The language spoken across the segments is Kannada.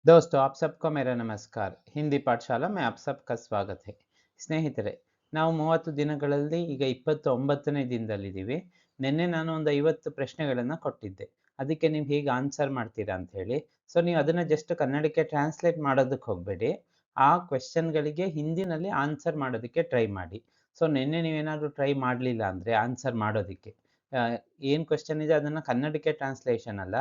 दोस्तों, आप सबको मेरा नमस्कार. ಹಿಂದಿ ಪಾಠಶಾಲಾ में आप सबका स्वागत है. ಸ್ನೇಹಿತರೆ, ನಾವು 30 ದಿನಗಳಲ್ಲಿ ಈಗ 29ನೇ ದಿನದಲ್ಲಿದ್ದೀವಿ. ನಿನ್ನೆ ನಾನು ಒಂದು 50 ಪ್ರಶ್ನೆಗಳನ್ನು ಕೊಟ್ಟಿದ್ದೆ. ಅದಕ್ಕೆ ನೀವು ಹೇಗೆ ಆನ್ಸರ್ ಮಾಡ್ತೀರಾ ಅಂತ ಹೇಳಿ. ಸೊ ನೀವು ಅದನ್ನ ಜಸ್ಟ್ ಕನ್ನಡಕ್ಕೆ ಟ್ರಾನ್ಸ್ಲೇಟ್ ಮಾಡೋದಕ್ಕೆ ಹೋಗಬೇಡಿ. ಆ ಕ್ವೆಶ್ಚನ್ಗಳಿಗೆ ಹಿಂದಿನಲ್ಲಿ ಆನ್ಸರ್ ಮಾಡೋದಕ್ಕೆ ಟ್ರೈ ಮಾಡಿ. ಸೊ ನಿನ್ನೆ ನೀವೇನಾದರೂ ಟ್ರೈ ಮಾಡಲಿಲ್ಲ ಅಂದರೆ ಆನ್ಸರ್ ಮಾಡೋದಕ್ಕೆ ಏನು ಕ್ವೆಶ್ಚನ್ ಇದೆ ಅದನ್ನು ಕನ್ನಡಕ್ಕೆ ಟ್ರಾನ್ಸ್ಲೇಷನ್ ಅಲ್ಲ,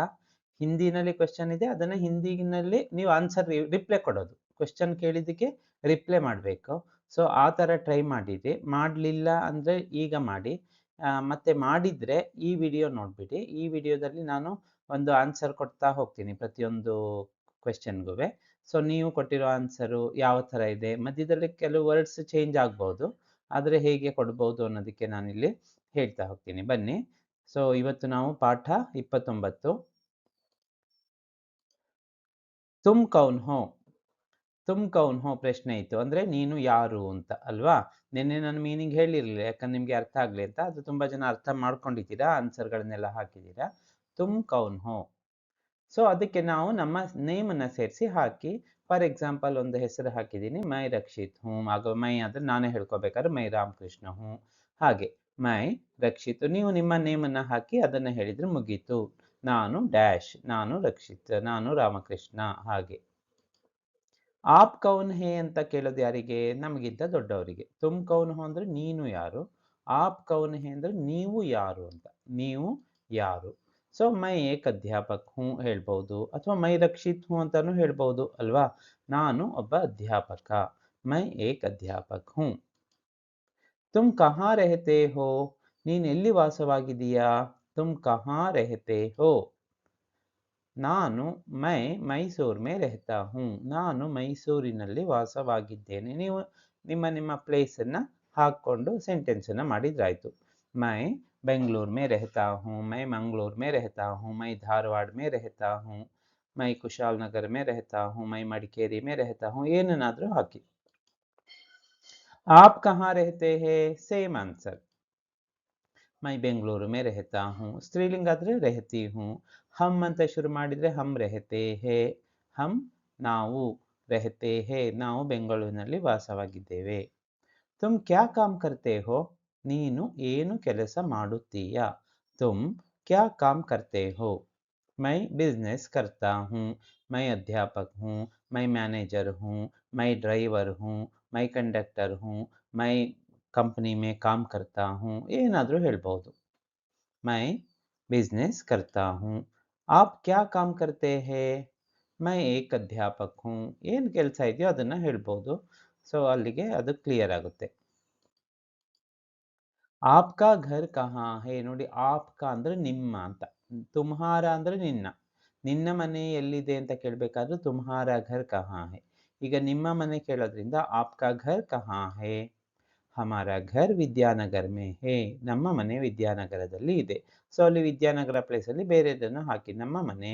ಹಿಂದಿನಲ್ಲಿ ಕ್ವೆಶ್ಚನ್ ಇದೆ, ಅದನ್ನ ಹಿಂದಿನಲ್ಲಿ ನೀವು ಆನ್ಸರ್ ರಿಪ್ಲೈ ಕೊಡೋದು. ಕ್ವೆಶ್ಚನ್ ಕೇಳಿದ್ದಕ್ಕೆ ರಿಪ್ಲೈ ಮಾಡಬೇಕು. ಸೊ ಆ ಥರ ಟ್ರೈ ಮಾಡಿರಿ. ಮಾಡಲಿಲ್ಲ ಅಂದರೆ ಈಗ ಮಾಡಿ. ಮತ್ತೆ ಮಾಡಿದರೆ ಈ ವಿಡಿಯೋ ನೋಡಿಬಿಡಿ. ಈ ವಿಡಿಯೋದಲ್ಲಿ ನಾನು ಒಂದು ಆನ್ಸರ್ ಕೊಡ್ತಾ ಹೋಗ್ತೀನಿ ಪ್ರತಿಯೊಂದು ಕ್ವೆಶ್ಚನ್ಗೂ. ಸೊ ನೀವು ಕೊಟ್ಟಿರೋ ಆನ್ಸರು ಯಾವ ಥರ ಇದೆ, ಮಧ್ಯದಲ್ಲಿ ಕೆಲವು ವರ್ಡ್ಸ್ ಚೇಂಜ್ ಆಗ್ಬೋದು, ಆದರೆ ಹೇಗೆ ಕೊಡ್ಬೋದು ಅನ್ನೋದಕ್ಕೆ ನಾನಿಲ್ಲಿ ಹೇಳ್ತಾ ಹೋಗ್ತೀನಿ. ಬನ್ನಿ. ಸೊ ಇವತ್ತು ನಾವು ಪಾಠ 29 ತುಮ್ ಕೌನ್ ಹೋ. ತುಮ್ ಕೌನ್ ಹೋ ಪ್ರಶ್ನೆ ಇತ್ತು, ಅಂದರೆ ನೀನು ಯಾರು ಅಂತ ಅಲ್ವಾ. ನಿನ್ನೆ ನಾನು ಮೀನಿಂಗ್ ಹೇಳಿರಲಿಲ್ಲ, ಯಾಕಂದ್ರೆ ನಿಮಗೆ ಅರ್ಥ ಆಗಲಿ ಅಂತ. ಅದು ತುಂಬ ಜನ ಅರ್ಥ ಮಾಡ್ಕೊಂಡಿದ್ದೀರಾ, ಆನ್ಸರ್ಗಳನ್ನೆಲ್ಲ ಹಾಕಿದ್ದೀರಾ. ತುಮ್ ಕೌನ್ ಹೋ. ಸೊ ಅದಕ್ಕೆ ನಾವು ನಮ್ಮ ನೇಮನ್ನು ಸೇರಿಸಿ ಹಾಕಿ. ಫಾರ್ ಎಕ್ಸಾಂಪಲ್ ಒಂದು ಹೆಸರು ಹಾಕಿದ್ದೀನಿ, ಮೈ ರಕ್ಷಿತ್ ಹೂँ. ಆಗ ಮೈ ಅಂದರೆ ನಾನೇ ಹೇಳ್ಕೊಬೇಕಾದ್ರೆ ಮೈ ರಾಮಕೃಷ್ಣ ಹೂँ. ಹಾಗೆ ಮೈ ರಕ್ಷಿತ್, ನೀವು ನಿಮ್ಮ ನೇಮನ್ನು ಹಾಕಿ ಅದನ್ನು ಹೇಳಿದರೆ ಮುಗೀತು. ನಾನು ಡ್ಯಾಶ್, ನಾನು ರಕ್ಷಿತ್, ನಾನು ರಾಮಕೃಷ್ಣ. ಹಾಗೆ ಆಪ್ ಕೌನ್ ಹೇ ಅಂತ ಕೇಳೋದು ಯಾರಿಗೆ? ನಮಗಿಂತ ದೊಡ್ಡವರಿಗೆ. ತುಮ್ ಕೌನ್ ಹೋ ಅಂದರೆ ನೀನು ಯಾರು, ಆಪ್ ಕೌನ್ ಹೇ ಅಂದರೆ ನೀವು ಯಾರು ಅಂತ. ನೀವು ಯಾರು. ಸೊ ಮೈ ಏಕ್ ಅಧ್ಯಾಪಕ್ ಹೂँ ಹೇಳ್ಬೋದು, ಅಥವಾ ಮೈ ರಕ್ಷಿತ್ ಹೂँ ಅಂತಾನು ಹೇಳ್ಬೋದು ಅಲ್ವಾ. ನಾನು ಒಬ್ಬ ಅಧ್ಯಾಪಕ, ಮೈ ಏಕ್ ಅಧ್ಯಾಪಕ್ ಹೂँ. ತುಮ್ ಕಹಾ ರೆಹತೆ ಹೋ, ನೀನು ಎಲ್ಲಿ ವಾಸವಾಗಿದೀಯಾ? ತುಮ್ ಕಹಾ ರೆಹತೆ ಹೋ. ನಾನು ಮೈಸೂರು ಮೇ ರೆಹತಾ ಹೂँ, ನಾನು ಮೈಸೂರಿನಲ್ಲಿ ವಾಸವಾಗಿದ್ದೇನೆ. ನೀವು ನಿಮ್ಮ ಪ್ಲೇಸನ್ನು ಹಾಕ್ಕೊಂಡು ಸೆಂಟೆನ್ಸನ್ನು ಮಾಡಿದ್ರಾಯ್ತು. ಮೈ ಬೆಂಗಳೂರು ಮೇ ರೆಹತಾ ಹೂँ, ಮೈ ಮಂಗಳೂರು ಮೇ ರೆಹತಾ ಹೂँ, ಮೈ ಧಾರವಾಡ ಮೇ ರೆಹತಾ ಹೂँ, ಮೈ ಕುಶಾಲನಗರ ಮೇ ರೆಹತಾ ಹೂँ, ಮೈ ಮಡಿಕೇರಿ ಮೇ ರೆಹತಾ ಹೂँ, ಏನನ್ನಾದರೂ ಹಾಕಿ. ಆಪ್ ಕಹಾ ರೆಹತೆ ಹೇ, ಸೇಮ್ ಆನ್ಸರ್. ಮೈ ಬೆಂಗಳೂರು ಮೇ ರೆಹತಾ ಹೂँ, ಸ್ತ್ರೀಲಿಂಗ ಆದರೆ ರೆಹತಿ ಹೂँ. ಹಮ್ ಅಂತ ಶುರು ಮಾಡಿದರೆ ಹಮ್ ರೆಹತೆ ಹೇ, ಹಮ್ ನಾವು, ರೆಹತೆ ಹೇ ನಾವು ಬೆಂಗಳೂರಿನಲ್ಲಿ ವಾಸವಾಗಿದ್ದೇವೆ. ತುಮ್ ಕ್ಯಾ ಕಾಮ್ ಕರ್ತೆ ಹೋ, ನೀನು ಏನು ಕೆಲಸ ಮಾಡುತ್ತೀಯಾ? ತುಮ್ ಕ್ಯಾ ಕಾಮ್ ಕರ್ತೆ ಹೋ. ಮೈ ಬಿಸ್ನೆಸ್ ಕರ್ತಾ ಹೂँ, ಮೈ ಅಧ್ಯಾಪक हूँ, ಮೈ मैनेजर हूँ, ಮೈ ಡ್ರೈವರ್ हूँ, ಮೈ ಕಂಡಕ್ಟರ್ हूँ, ಮೈ ಕಂಪನಿ ಮೇ ಕಾಮ್ ಕರ್ತಾ ಹೂँ, ಏನಾದರೂ ಹೇಳ್ಬೋದು. ಮೈ ಬಿಸ್ನೆಸ್ ಕರ್ತಾ ಹೂँ. ಆಪ್ ಕ್ಯಾ ಕಾಮ್ ಕರ್ತೆ ಹೇ? ಮೈ ಏಕ್ ಅಧ್ಯಾಪಕ್ ಹೂँ. ಏನು ಕೆಲಸ ಇದೆಯೋ ಅದನ್ನು ಹೇಳ್ಬೋದು. ಸೊ ಅಲ್ಲಿಗೆ ಅದು ಕ್ಲಿಯರ್ ಆಗುತ್ತೆ. ಆಪ್ಕಾ ಘರ್ ಕಹಾ ಹೇ, ನೋಡಿ ಆಪ್ಕಾ ಅಂದರೆ ನಿಮ್ಮ ಅಂತ, ತುಮ್ಹಾರ ಅಂದರೆ ನಿನ್ನ. ನಿನ್ನ ಮನೆ ಎಲ್ಲಿದೆ ಅಂತ ಕೇಳಬೇಕಾದ್ರೆ ತುಮ್ಹಾರ ಘರ್ ಕಹಾ ಹೇ. ಈಗ ನಿಮ್ಮ ಮನೆ ಕೇಳೋದ್ರಿಂದ ಆಪ್ಕಾ ಘರ್ ಕಹಾ ಹೇ. ಹಮಾರ ಘರ್ ವಿದ್ಯಾನಗರ್ ಮೇ ಹೇ, ನಮ್ಮ ಮನೆ ವಿದ್ಯಾನಗರದಲ್ಲಿ ಇದೆ. ಸೊ ಅಲ್ಲಿ ವಿದ್ಯಾನಗರ ಪ್ಲೇಸಲ್ಲಿ ಬೇರೆದನ್ನು ಹಾಕಿ. ನಮ್ಮ ಮನೆ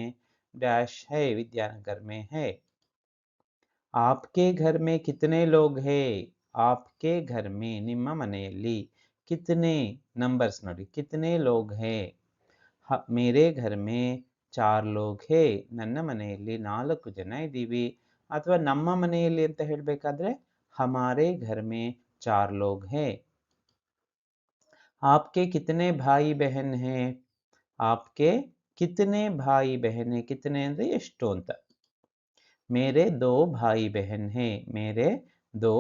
ಡ್ಯಾಶ್ ಹೇ ವಿದ್ಯಾನಗರ್ ಮೇ ಹೇ. ಆಪ್ಕೆ ಘರ್ ಮೇ ಕಿತನೆ ಲೋಗ್ ಹೇ, ಆಪ್ಕೆ ಘರ್ ಮೇ ನಿಮ್ಮ ಮನೆಯಲ್ಲಿ, ಕಿತನೆ ನಂಬರ್ಸ್ ನೋಡಿ, ಕಿತನೆ ಲೋಗ್ ಹೇ. ಮೇರೆ ಘರ್ ಮೇ 4 ಲೋಗ್ ಹೇ, ನನ್ನ ಮನೆಯಲ್ಲಿ 4 ಜನ ಇದ್ದೀವಿ. ಅಥವಾ ನಮ್ಮ ಮನೆಯಲ್ಲಿ ಅಂತ ಹೇಳಬೇಕಾದ್ರೆ ಹಮಾರೆ ಘರ್ ಮೇ 4 ಲೋಗ್ ಹೇ. आपके कितने भाई बहन हैं? आपके कितने भाई बहन हैं? कितने ಅಂದರೆ ಎಷ್ಟು ಅಂತ. मेरे 2 भाई बहन हैं, मेरे 2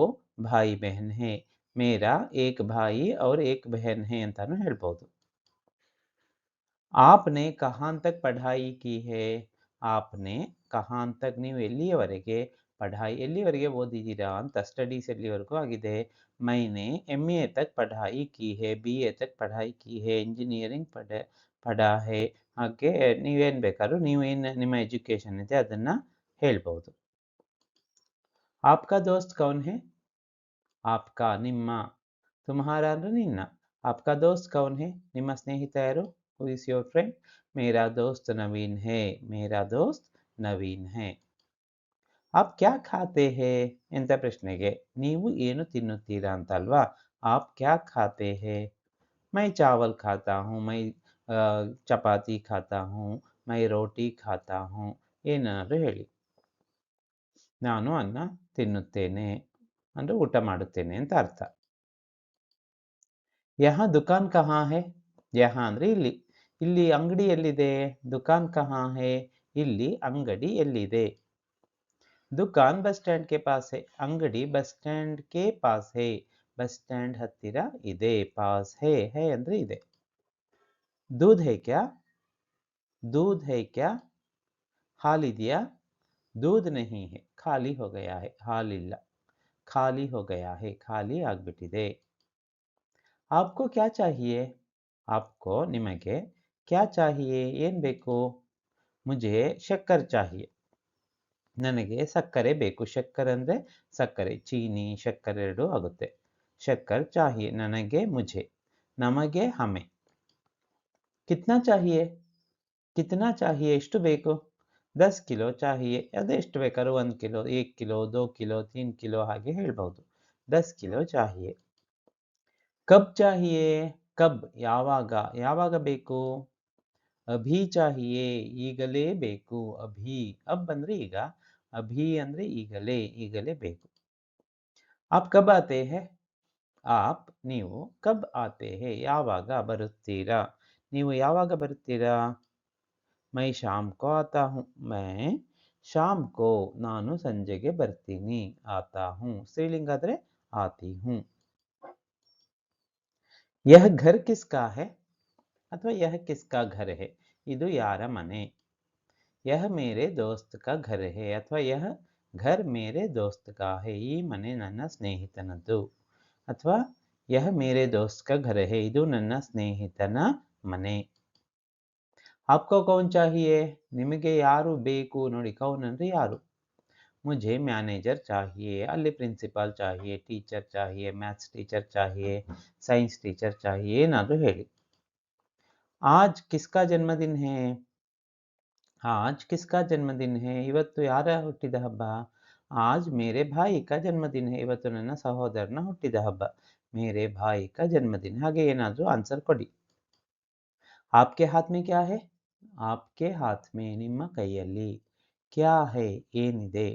भाई बहन हैं, मेरा एक भाई और एक बहन है ಅಂತಾನು ಹೇಳ್ಬೋದು. आपने कहाँ तक पढ़ाई की है? आपने कहाँ तक, ನೀವು ಎಲ್ಲಿಯವರೆಗೆ, ಪಢಾಯಿ ಎಲ್ಲಿವರೆಗೆ ಓದಿದ್ದೀರಾ ಅಂತ, ಸ್ಟಡೀಸ್ ಎಲ್ಲಿವರೆಗೂ ಆಗಿದೆ. मैंने MA तक पढ़ाई की है, BA तक पढ़ाई की है, इंजीनियरिंಗ್ ಪಢಾ है. ಹಾಗೆ ನೀವೇನು ಬೇಕಾದ್ರೂ ನೀವೇನು ನಿಮ್ಮ ಎಜುಕೇಷನ್ ಇದೆ ಅದನ್ನು ಹೇಳ್ಬೋದು. आपका दोस्त कौन है? आपका ನಿಮ್ಮ, तुम्हारा ಅಂದರೆ ನಿನ್ನ, आपका दोस्त कौन है ನಿಮ್ಮ ಸ್ನೇಹಿತ ಯಾರು? Who is your friend? मेरा दोस्त नवीन है, मेरा दोस्त नवीन है. आप क्या खाते हैं ಎಂತ ಪ್ರಶ್ನೆಗೆ ನೀವು ಏನು ತಿನ್ನುತ್ತೀರಾ ಅಂತ ಅಲ್ವಾ. आप क्या खाते हैं? मैं चावल खाता हूँ, मैं चपाती खाता हूँ, मैं रोटी खाता हूँ, ಏನಾದರೂ ಹೇಳಿ. ನಾನು ಅನ್ನ ತಿನ್ನುತ್ತೇನೆ ಅಂದ್ರೆ ಊಟ ಮಾಡುತ್ತೇನೆ ಅಂತ ಅರ್ಥ. ಯಹ ದುಕಾನ್ ಕಹಾ ಹೈ? ಯಹ ಅಂದ್ರೆ ಇಲ್ಲಿ. ಇಲ್ಲಿ ಅಂಗಡಿ ಎಲ್ಲಿದೆ? ದುಕಾನ್ ಕಹಾ ಹೈ? ಇಲ್ಲಿ ಅಂಗಡಿ ಎಲ್ಲಿದೆ? ದುಕಾನ್ ಬಸ್ ಸ್ಟ್ಯಾಂಡ್ ಕೆ ಪಾಸ್ ಹೈ. ಅಂಗಡಿ ಬಸ್ ಸ್ಟ್ಯಾಂಡ್ ಕೆ ಪಾಸ್ ಹೈ. ಬಸ್ ಸ್ಟ್ಯಾಂಡ್ ಹತ್ತಿರ ಇದೆ. Pass high. ಹೈ ಅಂದ್ರೆ ಇದೆ. दूध है क्या? दूध है क्या? हालिदिया? दूध नहीं है. खाली हो गया है. हालिಲ್ಲ. खाली हो गया है. खाली ಆಗ್ಬಿಟ್ಟಿದೆ. आपको क्या चाहिए? आपको ನಿಮಗೆ क्या चाहिए? ಏನ್ ಬೇಕು? मुझे शक्कर चाहिए. ನನಗೆ ಸಕ್ಕರೆ ಬೇಕು. ಶಕ್ಕರ್ ಅಂದ್ರೆ ಸಕ್ಕರೆ. ಚೀನಿ ಶಕ್ಕರ್ ಎರಡು ಆಗುತ್ತೆ. ಶಕ್ಕರ್ चाहिए ನನಗೆ मुझे. ನಮಗೆ ಹಮೆ. कितना चाहिए? कितना चाहिए ಎಷ್ಟು ಬೇಕು? 10 ಕಿಲೋ चाहिए. ಅದೆಷ್ಟು ಬೇಕಾದ್ರೂ 1 ಕಿಲೋ 1 ಕಿಲೋ 2 ಕಿಲೋ 3 ಕಿಲೋ ಹಾಗೆ ಹೇಳ್ಬಹುದು. 10 ಕಿಲೋ चाहिए. कब चाहिए? ಕಬ್ ಯಾವಾಗ? ಯಾವಾಗ ಬೇಕು? ಅಭಿ चाहिए ಈಗಲೇ ಬೇಕು. ಅಭಿ ಅಬ್ ಅಂದ್ರೆ ಈಗ. ಅಭಿ ಅಂದ್ರೆ ಈಗಲೇ. ಈಗಲೇ ಬೇಕು. आप कब आते हैं? आप ನೀವು ಕಬ್ ಆತೆ ಹೇ ಯಾವಾಗ ಬರುತ್ತೀರಾ? ನೀವು ಯಾವಾಗ ಬರುತ್ತೀರಾ? मैं शाम को आता हूँ. मैं शाम को ನಾನು ಸಂಜೆಗೆ ಬರ್ತೀನಿ. आता हूँ ಸ್ತ್ರೀಲಿಂಗ ಆದ್ರೆ आती हूँ. यह घर किसका है? ಅಥವಾ यह किसका घर है? ಇದು ಯಾರ ಮನೆ? यह मेरे दोस्त का घर है ಅಥವಾ यह घर मेरे दोस्त का है. ಈ ಮನೆ ನನ್ನ ಸ್ನೇಹಿತನದ್ದು. ಅಥವಾ यह मेरे दोस्त का घर है. ಇದು ನನ್ನ ಸ್ನೇಹಿತನ ಮನೆ. आपको कौन चाहिए? ನಿಮಗೆ ಯಾರು ಬೇಕು? ನೋಡಿ ಕೌನ್ ಅಂದ್ರೆ ಯಾರು. मुझे मैनेजर चाहिए. ಅಲ್ಲಿ ಪ್ರಿನ್ಸಿಪಾಲ್ चाहिए, ಟೀಚರ್ चाहिए, ಮ್ಯಾಥ್ಸ್ ಟೀಚರ್ चाहिए, ಸೈನ್ಸ್ ಟೀಚರ್ चाहिए ಏನಾದರೂ ಹೇಳಿ. आज किसका जन्मदिन है? आज किसका जन्मदिन है? ಇವತ್ತು ಯಾರ ಹುಟ್ಟಿದ ಹಬ್ಬ? आज मेरे भाई का जन्मदिन है. ಇವತ್ತು ನನ್ನ ಸಹೋದರನ ಹುಟ್ಟಿದ ಹಬ್ಬ. मेरे भाई का जन्मदिन. ಹಾಗೆ ಏನಾದರೂ ಆನ್ಸರ್ ಕೊಡಿ. आपके हाथ में क्या है? आपके हाथ में ನಿಮ್ಮ ಕೈಯಲ್ಲಿ. क्या है ಏನಿದೆ?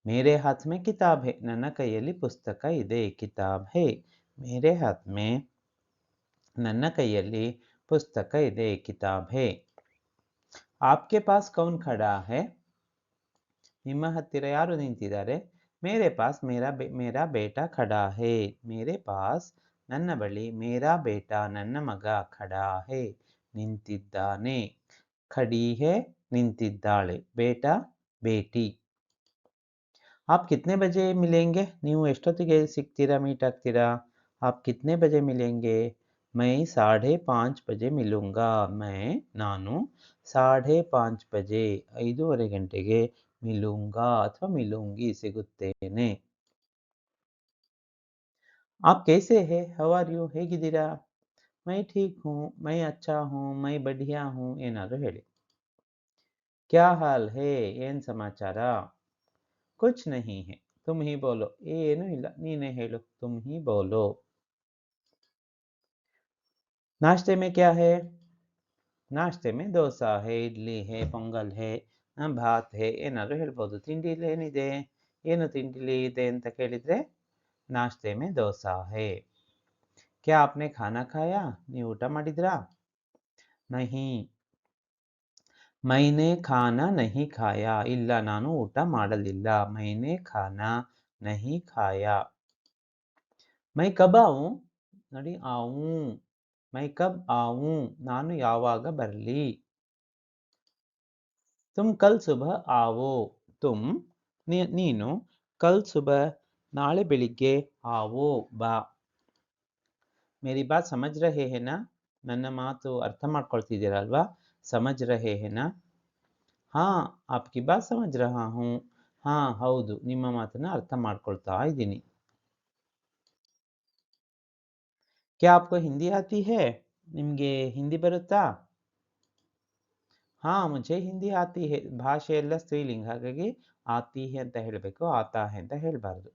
मेरे हाथ में किताब है. ನನ್ನ ಕೈಯಲ್ಲಿ ಪುಸ್ತಕ ಇದೆ. किताब है. मेरे हाथ में ನನ್ನ ಕೈಯಲ್ಲಿ ಪುಸ್ತಕ ಇದೆ. किताब है. आपके पास कौन खड़ा है? ನಿಮ್ಮ ಹತ್ತಿರ ಯಾರು ನಿಂತಿದ್ದಾರೆ? मेरे पास मेरा बेटा खड़ा है. मेरे पास ನನ್ನ ಬಳಿ मेरा बेटा ನನ್ನ ಮಗ खड़ा है ನಿಂತಿದ್ದಾನೆ. खड़ी है ನಿಂತಿದ್ದಾಳೆ. बेटा बेटी. आप कितने बजे मिलेंगे? ನೀವು ಎಷ್ಟೊತ್ತಿಗೆ ಸಿಗ್ತೀರಾ ಮೀಟ್ ಆಗ್ತೀರಾ? आप कितने बजे मिलेंगे? मैं 5:30 बजे मिलूंगा. ನಾನು 5:30 बजे 5:30 ಗಂಟೆಗೆ मिलूंगा ಅಥವಾ मिलूंगी ಸಿಗುತ್ತೇನೆ. आप कैसे हैं? how are you? ಹೇಗಿದ್ದೀರಾ? मैं ठीक हूँ. मैं अच्छा हूँ. मैं बढ़िया हूँ ಏನಾದರೂ ಹೇಳಿ. क्या हाल है? ಏನ್ ಸಮಾಚಾರ? कुछ नहीं है. तुम ही बोलो. ಏನೂ ಇಲ್ಲ ನೀನೇ ಹೇಳು. तुम ही बोलो. नाश्ते में क्या है? नाश्ते में डोसा है, इडली है, ಪೊಂಗಲ್ है, ಭಾತ್ है ಏನಾದರೂ ಹೇಳ್ಬೋದು. ತಿಂಡಿಲಿ ಏನಿದೆ? ಏನು ತಿಂಡಿಲಿ ಇದೆ ಅಂತ ಕೇಳಿದ್ರೆ नाश्ते में डोसा है. क्या आपने खाना खाया? ನೀವು ಊಟ ಮಾಡಿದ್ರಾ? नहीं. मैंने खाना नहीं खाया. ಇಲ್ಲ ನಾನು ಊಟ ಮಾಡಲಿಲ್ಲ. मैंने खाना नहीं खाया. मैं कब आऊं? ನೋಡಿ आऊं. मैं कब आऊं? ನಾನು ಯಾವಾಗ ಬರಲಿ? तुम कल सुबह आओ. तुम ನೀನು कल सुबह ನಾಳೆ ಬೆಳಿಗ್ಗೆ आओ ಬಾ. मेरी बात समझ रहे हैं ना? ನನ್ನ ಮಾತು ಅರ್ಥ ಮಾಡ್ಕೊಳ್ತಿದ್ದೀರಲ್ವಾ? समझ रहे हैं ना? हाँ आपकी बात समझ रहा हूँ. ಹಾ ಹೌದು ನಿಮ್ಮ ಮಾತನ್ನ ಅರ್ಥ ಮಾಡ್ಕೊಳ್ತಾ ಇದ್ದೀನಿ. क्या आपको हिंदी आती है? ನಿಮಗೆ ಹಿಂದಿ ಬರುತ್ತಾ? ಹಾ मुझे हिंदी आती है. ಭಾಷೆ ಎಲ್ಲ ಸ್ತ್ರೀಲಿಂಗ ಹಾಗಾಗಿ ಆತಿ ಹೈ ಅಂತ ಹೇಳಬೇಕು. ಆತಾ ಹೈ ಅಂತ ಹೇಳಬಾರದು.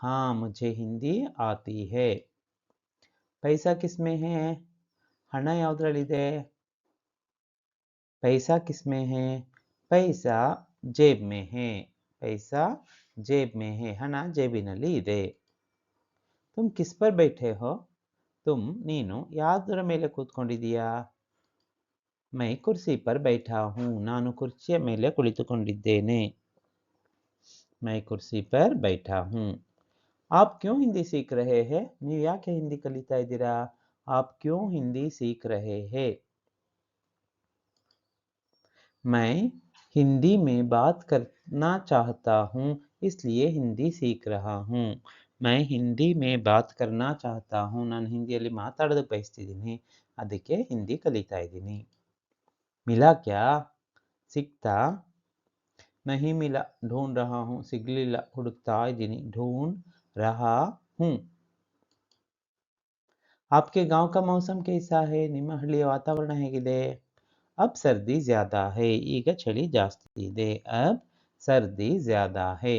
ಹಾ मुझे हिंदी आती है. पैसा किसमें है? ಹಣ ಯಾವುದರಲ್ಲಿದೆ? पैसा किसमें है? पैसा जेब में है. पैसा जेब में है, ಹಣ ಜೇಬಿನಲ್ಲಿ ಇದೆ. तुम किस पर बैठे हो? तुम ನೀನು ಯಾವುದರ ಮೇಲೆ ಕೂತ್ಕೊಂಡಿದ್ದೀಯಾ? मैं कुर्सी पर बैठा हूँ, ನಾನು ಕುರ್ಚಿಯ ಮೇಲೆ ಕುಳಿತುಕೊಂಡಿದ್ದೇನೆ. मैं कुर्सी पर बैठा हूँ. आप क्यों हिंदी सीख रहे हैं? ನೀವು ಯಾಕೆ ಹಿಂದಿ ಕಲಿತಾ ಇದ್ದೀರಾ? आप क्यों हिंदी सीख रहे हैं? मैं हिंदी में बात करना चाहता हूँ, इसलिए हिंदी सीख रहा हूँ. मैं हिंदी में बात करना चाहता हूँ, ನಾನು ಹಿಂದಿಯಲ್ಲಿ ಮಾತಾಡೋದಕ್ಕೆ ಬಯಸ್ತಿದ್ದೀನಿ, ಅದಕ್ಕೆ ಹಿಂದಿ ಕಲಿತಾ ಇದ್ದೀನಿ. मिला क्या? ಸಿಕ್ತಾ? नहीं मिला, ढूंढ रहा हूँ. ಸಿಗ್ಲಿಲ್ಲ, ಹುಡುಕ್ತಾ ಇದ್ದೀನಿ. ढूंढ रहा हूँ. आपके गांव का मौसम कैसा है? ನಿಮ್ಮ ಹಳ್ಳಿಯ ವಾತಾವರಣ ಹೇಗಿದೆ? अब सर्दी ज्यादा है, ಈಗ ಚಳಿ ಜಾಸ್ತಿ ಇದೆ. अब सर्दी ज्यादा है.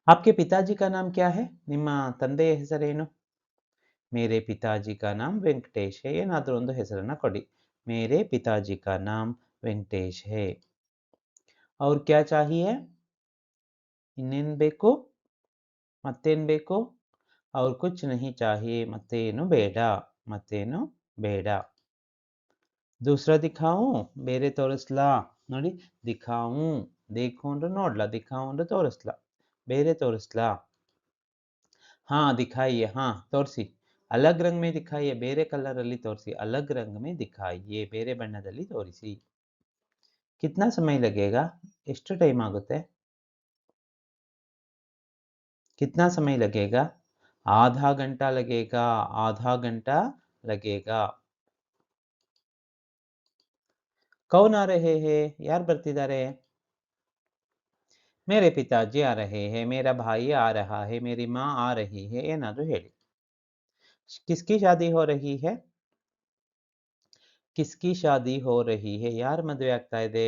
आपके पिताजी का नाम क्या है? ನಿಮ್ಮ ತಂದೆಯ ಹೆಸರೇನು? मेरे पिताजी का नाम ವೆಂಕಟೇಶ್ है. ಏನಾದರೂ ಒಂದು ಹೆಸರನ್ನ ಕೊಡಿ. मेरे पिताजी का नाम ವೆಂಕಟೇಶ್ है. और क्या चाहिए? ಇನ್ನೇನು ಬೇಕು? ಮತ್ತೇನು ಬೇಕು? और कुछ नहीं चाहिए, ಮತ್ತೇನು ಬೇಡ. ಮತ್ತೇನು ಬೇಡ. दूसरा दिखाऊं? ಬೇರೆ ತೋರಿಸ್ಲಾ? ನೋಡಿ, ದಿಖಾऊं, देखो ಅಂದ್ರೆ ನೋಡ್ಲಾ, ದಿಖಾऊं ಅಂದ್ರೆ ತೋರಿಸ್ಲಾ. ಬೇರೆ ತೋರಿಸ್ಲಾ? ಹಾ ದಿಖಾಯಿಯೇ, ಹಾ ತೋರಿಸಿ. अलग रंग में दिखाइए, ಬೇರೆ ಕಲರ್ ಅಲ್ಲಿ ತೋರಿಸಿ. अलग रंग में दिखाइए, ಬೇರೆ ಬಣ್ಣದಲ್ಲಿ ತೋರಿಸಿ. कितना समय लगेगा? ಎಷ್ಟು ಟೈಮ್ ಆಗುತ್ತೆ? कितना समय लगेगा? आधा घंटा लगेगा, आधा घंटा लगेगा. कौन आ रहे हैं? ಯಾರು ಬರ್ತಿದ್ದಾರೆ? मेरे पिताजी आ रहे हैं, मेरा भाई आ रहा है, मेरी माँ आ रही है. ಏನಾದರೂ ಹೇಳಿ. किसकी शादी हो रही है? किसकी शादी हो रही है? ಯಾರ ಮದುವೆ ಆಗ್ತಾ ಇದೆ?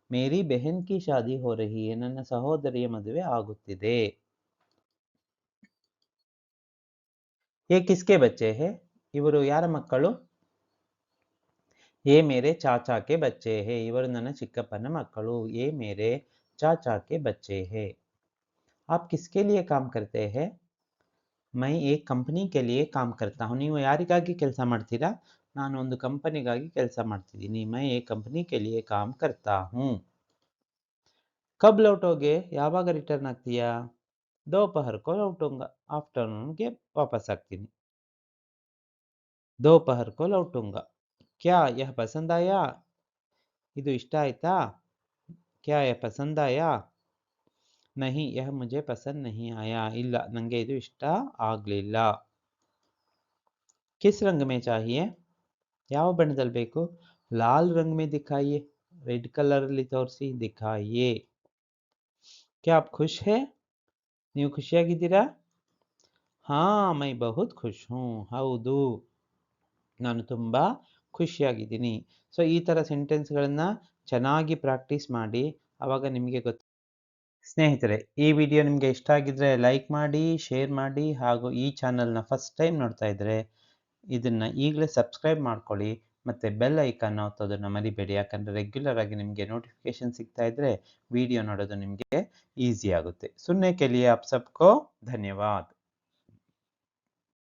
मेरी बहन की शादी हो रही है, ನನ್ನ ಸಹೋದರಿಯ ಮದುವೆ ಆಗುತ್ತಿದೆ. ये किसके बच्चे हैं? ಇವರು ಯಾರ ಮಕ್ಕಳು? ये मेरे चाचा के बच्चे हैं, ಇವರು ನನ್ನ ಚಿಕ್ಕಪ್ಪನ ಮಕ್ಕಳು. ये मेरे चाचा के बच्चे हैं. आप किसके लिए काम करते हैं? मैं एक कंपनी के लिए काम करता हूँ. ನೀವು ಯಾರಿಗಾಗಿ ಕೆಲಸ ಮಾಡ್ತೀರಾ? ನಾನು ಒಂದು ಕಂಪನಿಗಾಗಿ ಕೆಲಸ ಮಾಡ್ತಿದ್ದೀನಿ. मैं एक कंपनी के लिए काम करता हूँ. कब लौटोगे? ಯಾವಾಗ ರಿಟರ್ನ್ ಆಗ್ತೀಯಾ? दोपहर को लौटूंगा, आफ्टरनूनಗೆ ವಾಪಸ್ ಆಗ್ತೀನಿ. दोपहर को लौटूंगा. क्या यह पसंद आया? ಇದು ಇಷ್ಟ ಆಯ್ತಾ? क्या यह पसंद आया? नहीं यह मुझे पसंद नहीं आया. ಇಲ್ಲ ನನಗೆ ಇದು ಇಷ್ಟ ಆಗಲಿಲ್ಲ. किस रंग में चाहिए? ಯಾವ ಬಣ್ಣದಲ್ಲಿ ಬೇಕು? लाल रंग में दिखाइए, रेड कलर ಅಲ್ಲಿ ತೋರಿಸಿ. दिखाइए. क्या आप खुश है? ನೀವು ಖುಷಿಯಾಗಿದ್ದೀರಾ? हाँ मैं बहुत खुश हूँ. ಹೌದು, ನಾನು ತುಂಬಾ ಖುಷಿಯಾಗಿದ್ದೀನಿ. ಸೊ ಈ ಥರ ಸೆಂಟೆನ್ಸ್ಗಳನ್ನು ಚೆನ್ನಾಗಿ ಪ್ರಾಕ್ಟೀಸ್ ಮಾಡಿ, ಆವಾಗ ನಿಮಗೆ ಗೊತ್ತು. ಸ್ನೇಹಿತರೆ, ಈ ವಿಡಿಯೋ ನಿಮಗೆ ಇಷ್ಟ ಆಗಿದ್ರೆ ಲೈಕ್ ಮಾಡಿ, ಶೇರ್ ಮಾಡಿ, ಹಾಗೂ ಈ ಚಾನಲ್ನ ಫಸ್ಟ್ ಟೈಮ್ ನೋಡ್ತಾ ಇದ್ದರೆ ಇದನ್ನು ಈಗಲೇ ಸಬ್ಸ್ಕ್ರೈಬ್ ಮಾಡ್ಕೊಳ್ಳಿ, ಮತ್ತು ಬೆಲ್ ಐಕಾನ್ ಒತ್ತೋದನ್ನು ಮರಿಬೇಡಿ. ಯಾಕಂದರೆ ರೆಗ್ಯುಲರ್ ಆಗಿ ನಿಮಗೆ ನೋಟಿಫಿಕೇಶನ್ ಸಿಗ್ತಾ ಇದ್ದರೆ ವಿಡಿಯೋ ನೋಡೋದು ನಿಮಗೆ ಈಸಿ ಆಗುತ್ತೆ. ಸುನ್ನೆ ಕೆ ಲಿಯೆ ಆಪ್ ಸಬ್ಕೋ ಧನ್ಯವಾದ.